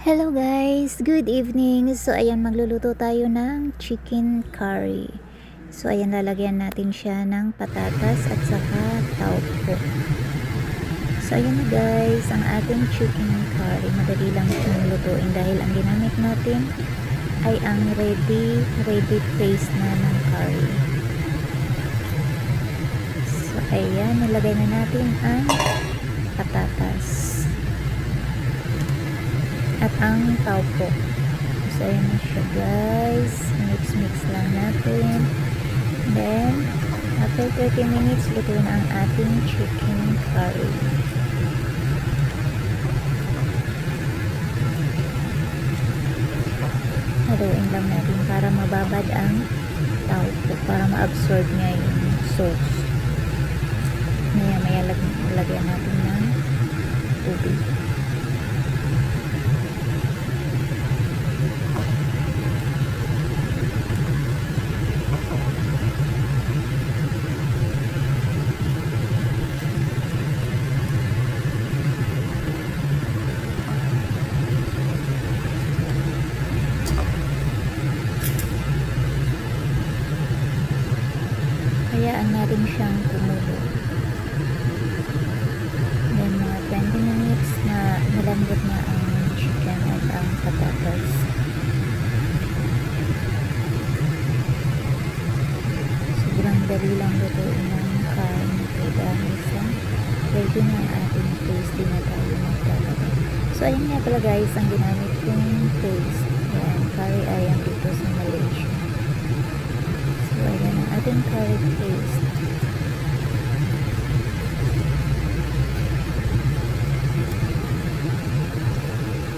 Hello guys, good evening. So ayan, magluluto tayo ng chicken curry. So ayan, lalagyan natin siya ng patatas at saka taupo. So ayan na guys, ang ating chicken curry. Madali lang siyang lutuin dahil ang ginamit natin ay ang ready paste na ng curry. So ayan, nilagay na natin ang patatas at ang taupo. So ayan na siya guys, mix lang natin. Then after 30 minutes, luto na ang ating chicken curry. Haluin lang natin para mababad ang taupo, para ma-absorb niya yung sauce. Maya lagyan natin ng tubig. Hayaan natin siyang kumulo. Then mga 20 minutes na malambot na ang chicken at ang patatas. Sobrang dali lang lutuin ng curry nito dahil sa ready na ang ating paste, di na tayo maglalagay. So ayun nga pala guys, ang ginamit kong paste. Ayan, curry ayan dito sa Malaysia. So ayan ang ating curry paste.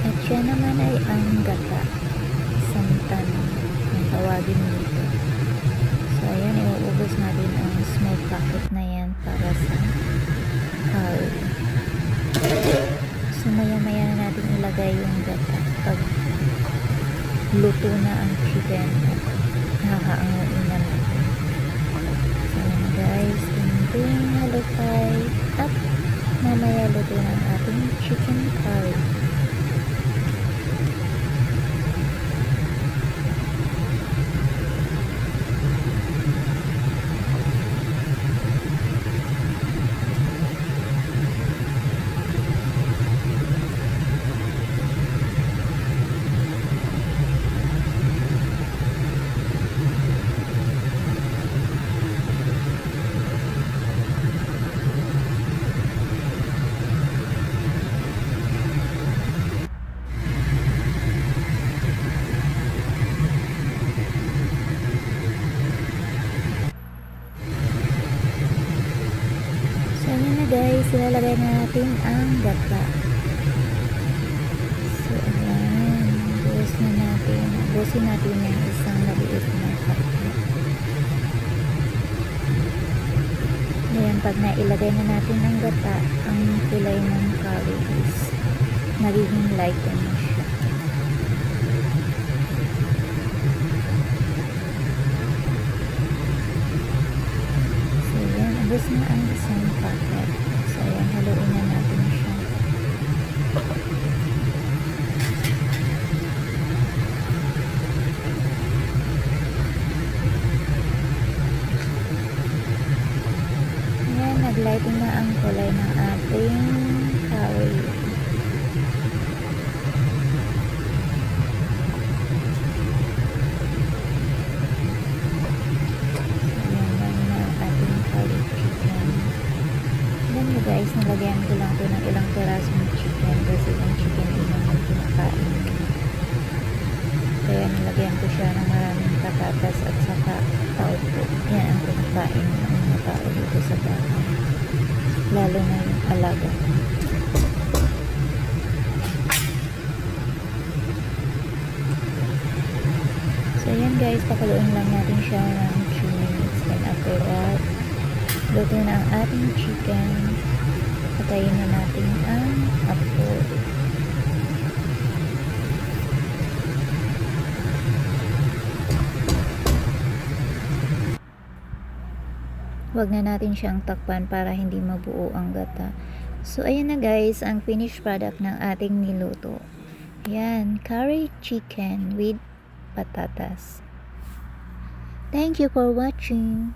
At siya naman ay ang gata, santan ang tawagin nito. So ayan, iuubos natin ang small packet na yan para sa curry. So maya na natin ilagay yung gata pag luto na ang chicken at hahaanguin na natin. So ayan guys, kunting halukay at mamaya luto na ang ating chicken curry. Guys, ilalagay na natin ang gata. So ayan, busin natin yung isang maliit na packet. Ayan, pag nailagay na natin ang gata, ang kulay ng curry is nagiging light na siya. So ayan, ubos na ang isang packet. So ayan, haluin na natin siya. Ayan, naglighting na ang kulay ng ating curry. Guys, nalagyan ko lang ito ng ilang pirasong chicken kasi yung chicken din naman kinakain. Kaya nilagyan ko siya ng maraming patatas at saka taupo. Yan ang kinakain ng mga tao dito sa bahay. Lalo na yung alaga. So yan guys, pakaluin lang natin siya ng 2 minutes. Then after that, luto na ang ating chicken. Patayin na natin ang apoy. Huwag na natin siyang takpan para hindi mabuo ang gata. So ayan na guys, ang finished product ng ating niluto. Yan, curry chicken with patatas. Thank you for watching.